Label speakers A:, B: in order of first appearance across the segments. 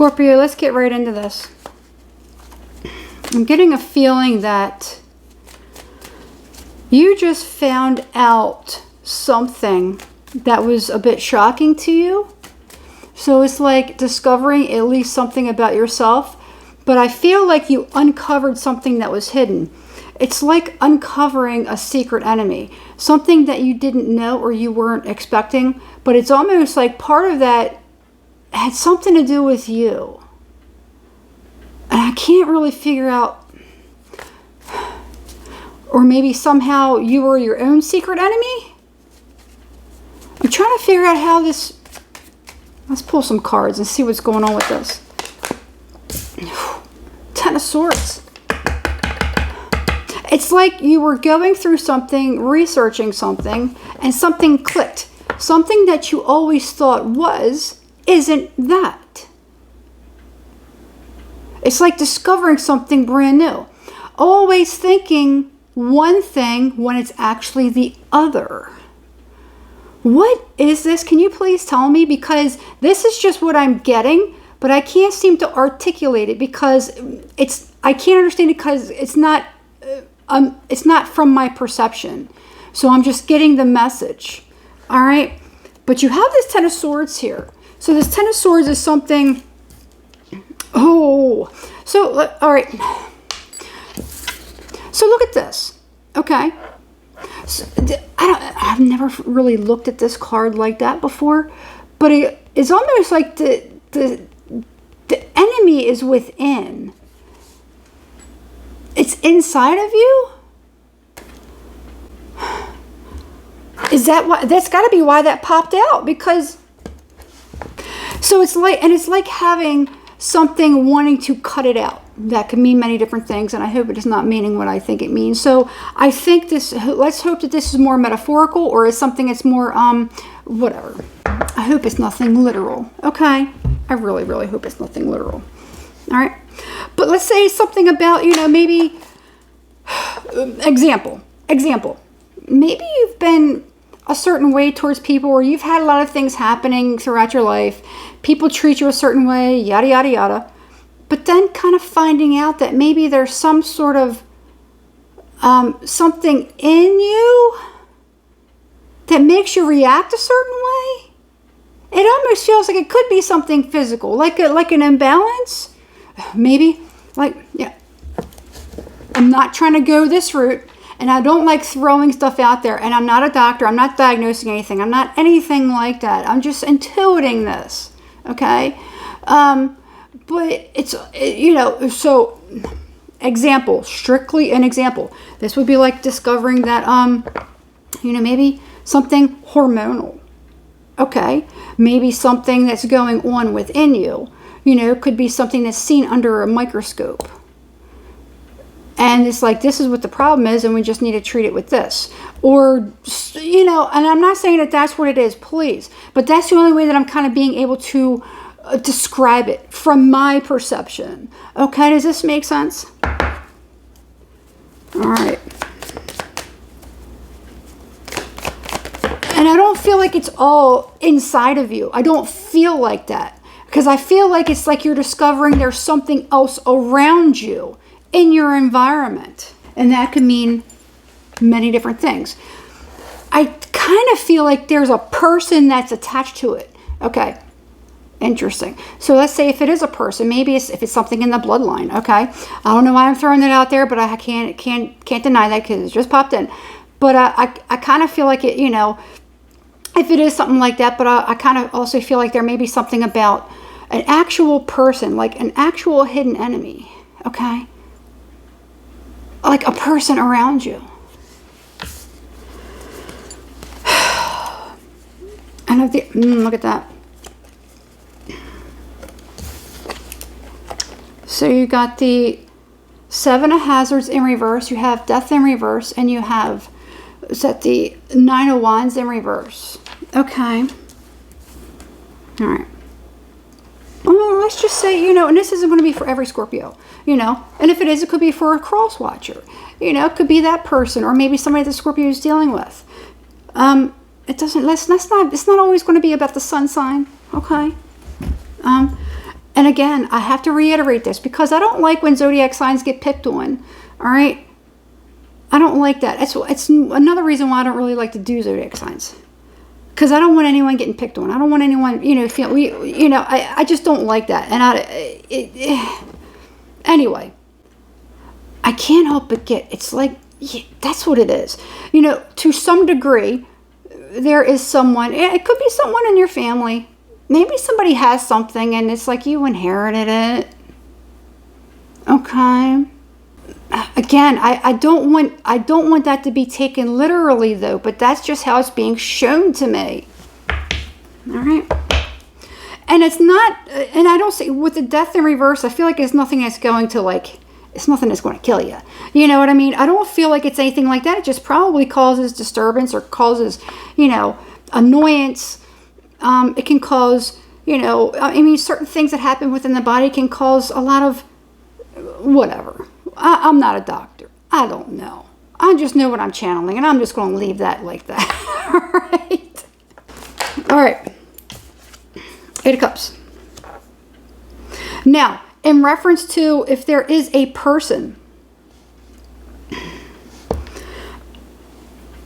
A: Scorpio, let's get right into this. I'm getting a feeling that you just found out something that was a bit shocking to you. So it's like discovering at least something about yourself. But I feel like you uncovered something that was hidden. It's like uncovering a secret enemy. Something that you didn't know or you weren't expecting. But it's almost like part of that had something to do with you. And I can't really figure out. Or maybe somehow you were your own secret enemy? I'm trying to figure out how this... Let's pull some cards and see what's going on with this. Ten of Swords. It's like you were going through something, researching something, and something clicked. Something that you always thought was, isn't that. It's like discovering something brand new. Always thinking one thing when it's actually the other. What is this? Can you please tell me? Because this is just what I'm getting, but I can't seem to articulate it because I can't understand it because it's not from my perception. So I'm just getting the message. All right. But you have this Ten of Swords here. So this Ten of Swords is something. Oh, so all right. So look at this. Okay. So, I've never really looked at this card like that before, but it's almost like the enemy is within. It's inside of you. Is that why? That's got to be why that popped out, because. So it's like having something wanting to cut it out. That could mean many different things, and I hope it is not meaning what I think it means. So I think let's hope that this is more metaphorical, or is something that's more, whatever. I hope it's nothing literal, okay? I really, really hope it's nothing literal, all right? But let's say something about, maybe, example. Maybe you've been a certain way towards people, or you've had a lot of things happening throughout your life. People treat you a certain way, yada, yada, yada. But then kind of finding out that maybe there's some sort of something in you that makes you react a certain way. It almost feels like it could be something physical, like an imbalance. Maybe, I'm not trying to go this route, and I don't like throwing stuff out there, and I'm not a doctor. I'm not diagnosing anything. I'm not anything like that. I'm just intuiting this, okay? But it's, so example, strictly an example. This would be like discovering that, maybe something hormonal. Okay. Maybe something that's going on within you, could be something that's seen under a microscope. And it's like, this is what the problem is, and we just need to treat it with this. Or, and I'm not saying that that's what it is, please. But that's the only way that I'm kind of being able to describe it from my perception. Okay, does this make sense? All right. And I don't feel like it's all inside of you. I don't feel like that. Because I feel like it's like you're discovering there's something else around you in your environment. And that could mean many different things. I kind of feel like there's a person that's attached to it. Okay. Interesting. So let's say if it is a person, maybe if it's something in the bloodline, okay? I don't know why I'm throwing that out there, but I can't deny that because it just popped in. But I kind of feel like it, if it is something like that, but I kind of also feel like there may be something about an actual person, like an actual hidden enemy, okay? Like a person around you. And look at that. So you got the Seven of Hazards in reverse, you have Death in reverse, and you have the Nine of Wands in reverse. Okay. All right. Well, let's just say, and this isn't going to be for every Scorpio, and if it is, it could be for a cross watcher. It could be that person, or maybe somebody that Scorpio is dealing with. It's not always going to be about the sun sign, okay? And again, I have to reiterate this because I don't like when zodiac signs get picked on. All right. I don't like that. It's another reason why I don't really like to do zodiac signs. Because I don't want anyone getting picked on. I don't want anyone, I just don't like that. And anyway, I can't help but it's like, yeah, that's what it is. To some degree, there is someone, it could be someone in your family. Maybe somebody has something and it's like you inherited it. Okay. Again, I don't want that to be taken literally though, but that's just how it's being shown to me. All right. And it's not, and I don't see, with the death in reverse, I feel like it's nothing that's going to it's nothing that's going to kill you. You know what I mean? I don't feel like it's anything like that. It just probably causes disturbance or causes, annoyance. It can cause, certain things that happen within the body can cause a lot of whatever. I'm not a doctor. I don't know. I just know what I'm channeling, and I'm just going to leave that like that. All right. 8 of Cups. Now, in reference to if there is a person,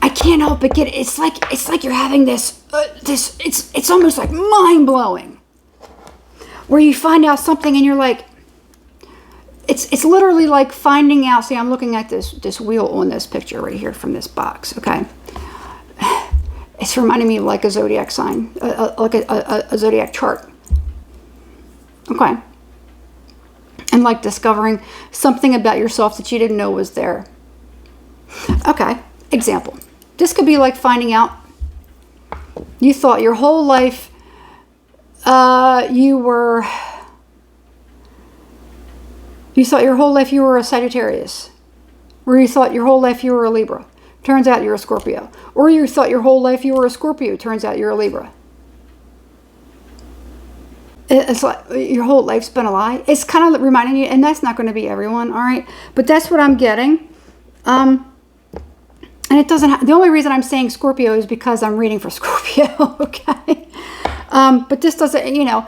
A: I can't help but get it. It's like you're having this. It's almost like mind blowing, where you find out something and you're like. It's literally like finding out. See, I'm looking at this wheel on this picture right here from this box. Okay, it's reminding me of like a zodiac sign, like a zodiac chart. Okay, and like discovering something about yourself that you didn't know was there. Okay, example. This could be like finding out you thought your whole life You thought your whole life you were a Sagittarius. Or you thought your whole life you were a Libra. Turns out you're a Scorpio. Or you thought your whole life you were a Scorpio. Turns out you're a Libra. It's like your whole life's been a lie. It's kind of reminding you, and that's not going to be everyone, all right? But that's what I'm getting. And it doesn't the only reason I'm saying Scorpio is because I'm reading for Scorpio, okay? But this doesn't,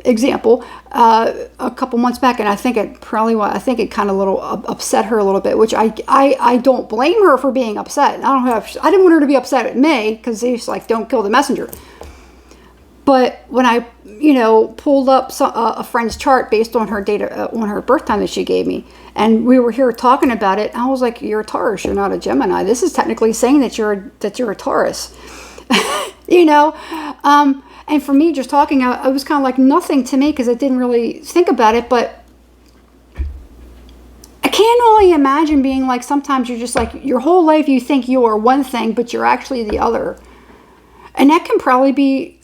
A: example, a couple months back, and I think it kind of upset her a little bit, which I don't blame her for being upset. I didn't want her to be upset at me because he's like, don't kill the messenger. But when I, pulled up a friend's chart based on her data, on her birth time that she gave me, and we were here talking about it, I was like, you're a Taurus, you're not a Gemini. This is technically saying that you're a Taurus, And for me, just talking, it was kind of like nothing to me because I didn't really think about it. But I can't only imagine being like, sometimes you're just like, your whole life you think you are one thing, but you're actually the other. And that can be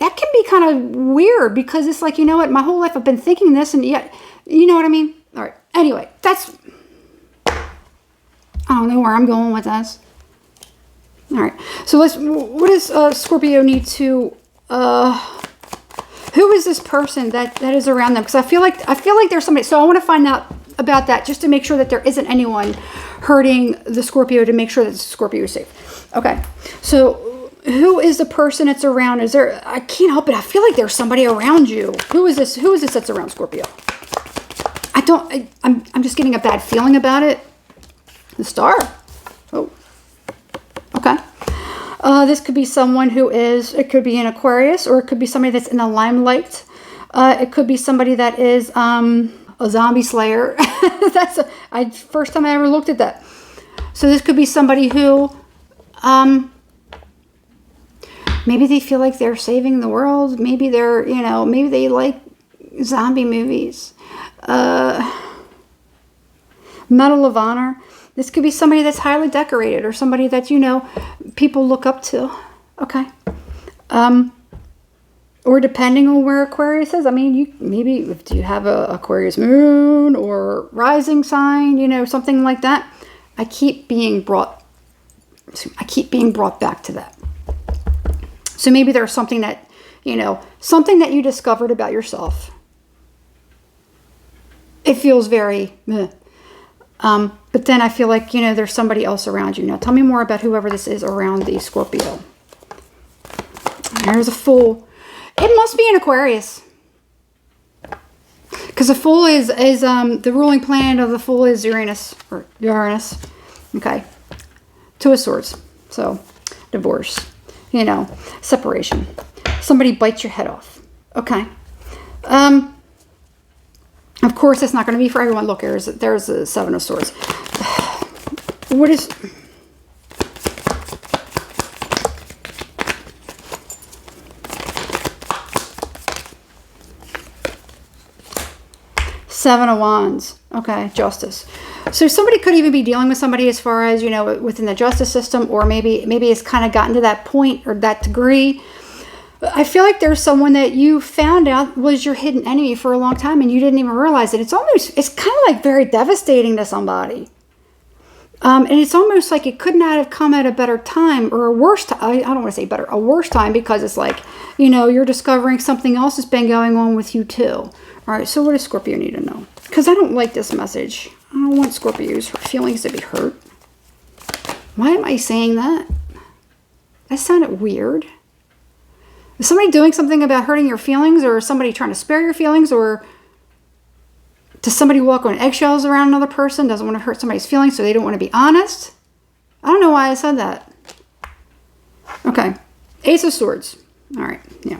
A: kind of weird because it's like, you know what, my whole life I've been thinking this and yet, you know what I mean? All right. Anyway, I don't know where I'm going with this. All right. So what does Scorpio need to, who is this person that is around them? Because I feel like there's somebody. So I want to find out about that just to make sure that there isn't anyone hurting the Scorpio, to make sure that the Scorpio is safe. Okay. So who is the person that's around? I can't help it. I feel like there's somebody around you. Who is this? Who is this that's around Scorpio? I'm just getting a bad feeling about it. The Star. Oh. Okay. This could be someone it could be an Aquarius, or it could be somebody that's in the limelight. It could be somebody that is a zombie slayer. That's first time I ever looked at that. So this could be somebody who maybe they feel like they're saving the world. Maybe maybe they like zombie movies. Medal of Honor. This could be somebody that's highly decorated, or somebody that, people look up to. Okay. Or depending on where Aquarius is. I mean, do you have a Aquarius moon or rising sign, something like that. I keep being brought back to that. So maybe there's something that, something that you discovered about yourself. It feels very meh. But then I feel like, there's somebody else around you. Now, tell me more about whoever this is around the Scorpio. There's a Fool. It must be an Aquarius. Because the Fool is the ruling planet of the Fool is Uranus, or Uranus. Okay. Two of Swords. So, divorce. You know, separation. Somebody bites your head off. Okay. Of course, it's not going to be for everyone. Look, there's a Seven of Swords. What is... Seven of Wands. Okay, Justice. So somebody could even be dealing with somebody as far as, you know, within the justice system, or maybe it's kind of gotten to that point or that degree. I feel like there's someone that you found out was your hidden enemy for a long time and you didn't even realize it. It's kind of like very devastating to somebody. And it's almost like it could not have come at a better time, or a worse time. I don't want to say better, a worse time, because it's like, you know, you're discovering something else has been going on with you too. All right, so what does Scorpio need to know? Because I don't like this message. I don't want Scorpio's feelings to be hurt. Why am I saying that? That sounded weird. Is somebody doing something about hurting your feelings, or is somebody trying to spare your feelings, or does somebody walk on eggshells around another person, doesn't want to hurt somebody's feelings, so they don't want to be honest? I don't know why I said that. Okay. Ace of Swords. All right. Yeah.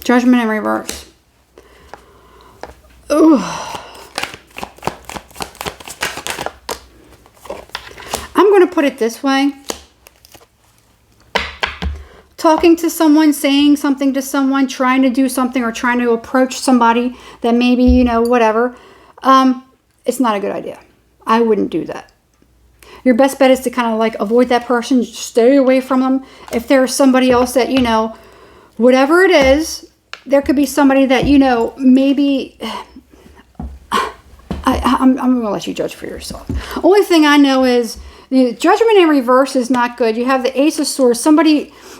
A: Judgment in reverse. Ooh. I'm going to put it this way. Talking to someone, saying something to someone, trying to do something, or trying to approach somebody that maybe, you know, whatever. It's not a good idea. I wouldn't do that. Your best bet is to kind of like avoid that person, stay away from them. If there's somebody else that, you know, whatever it is, there could be somebody that, you know, maybe... I'm going to let you judge for yourself. Only thing I know is, you know, judgment in reverse is not good. You have the Ace of Swords.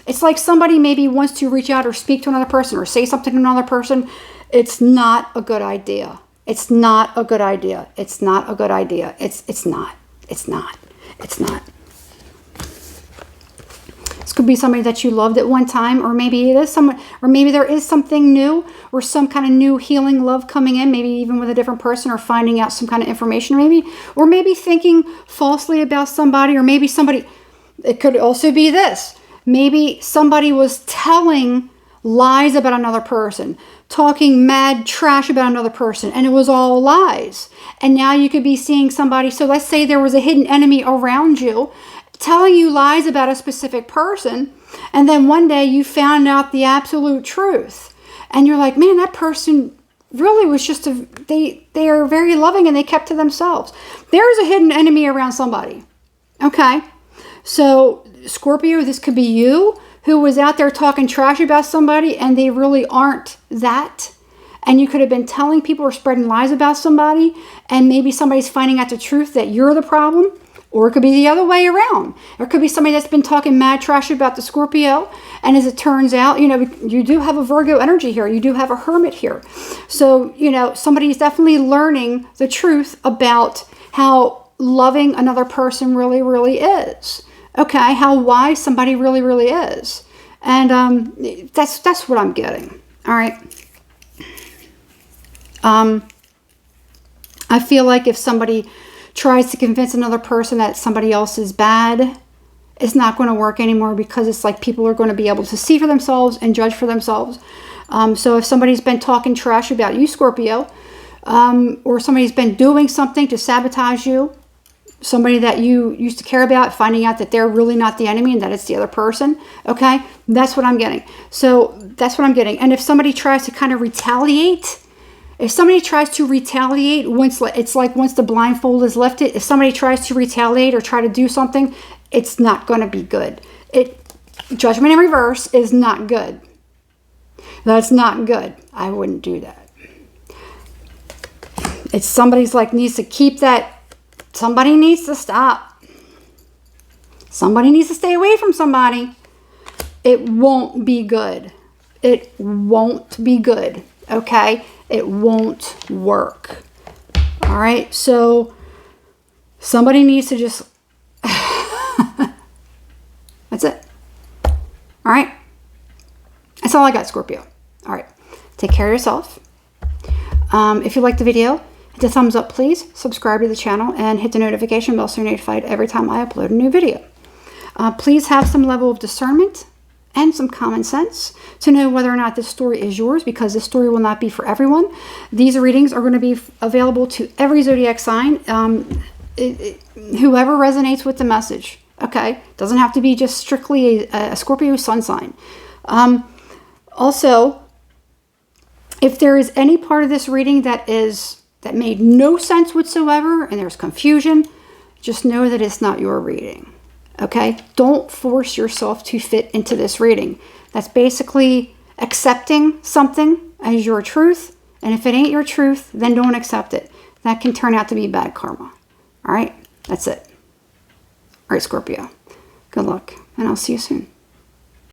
A: It's like somebody maybe wants to reach out or speak to another person or say something to another person. It's not a good idea. It's not a good idea. It's not a good idea. It's not. It's not. It's not. This could be somebody that you loved at one time, or maybe it is someone, or maybe there is something new, or some kind of new healing love coming in, maybe even with a different person, or finding out some kind of information, maybe, or maybe thinking falsely about somebody, or maybe somebody, it could also be this. Maybe somebody was telling lies about another person, talking mad trash about another person, and it was all lies. And now you could be seeing somebody, so let's say there was a hidden enemy around you, telling you lies about a specific person, and then one day you found out the absolute truth. And you're like, man, that person really was just they are very loving and they kept to themselves. There's a hidden enemy around somebody. Okay? So, Scorpio, this could be you who was out there talking trash about somebody and they really aren't that. And you could have been telling people or spreading lies about somebody, and maybe somebody's finding out the truth that you're the problem. Or it could be the other way around. Or it could be somebody that's been talking mad trash about the Scorpio. And as it turns out, you know, you do have a Virgo energy here. You do have a Hermit here. So, you know, somebody's definitely learning the truth about how loving another person really, really is. Okay, how wise somebody really, really is. And that's what I'm getting. All right. I feel like if somebody tries to convince another person that somebody else is bad, it's not going to work anymore, because it's like people are going to be able to see for themselves and judge for themselves. So if somebody's been talking trash about you, Scorpio, or somebody's been doing something to sabotage you, somebody that you used to care about, finding out that they're really not the enemy and that it's the other person, okay? That's what I'm getting. So that's what I'm getting. And if somebody tries to kind of retaliate, once the blindfold is lifted, if somebody tries to retaliate or try to do something, it's not going to be good. Judgment in reverse is not good. That's not good. I wouldn't do that. It's somebody's like needs to keep that. Somebody needs to stop. Somebody needs to stay away from somebody. It won't be good. It won't be good. Okay? It won't work. All right? So somebody needs to just... That's it. All right? That's all I got, Scorpio. All right. Take care of yourself. If you liked the video, hit the thumbs up, please. Subscribe to the channel and hit the notification bell so you're notified every time I upload a new video. Please have some level of discernment and some common sense to know whether or not this story is yours, because this story will not be for everyone. These readings are going to be available to every zodiac sign, whoever resonates with the message. Okay, doesn't have to be just strictly a Scorpio sun sign. Also, if there is any part of this reading that made no sense whatsoever and there's confusion, just know that it's not your reading. Okay? Don't force yourself to fit into this reading. That's basically accepting something as your truth. And if it ain't your truth, then don't accept it. That can turn out to be bad karma. All right? That's it. All right, Scorpio. Good luck. And I'll see you soon.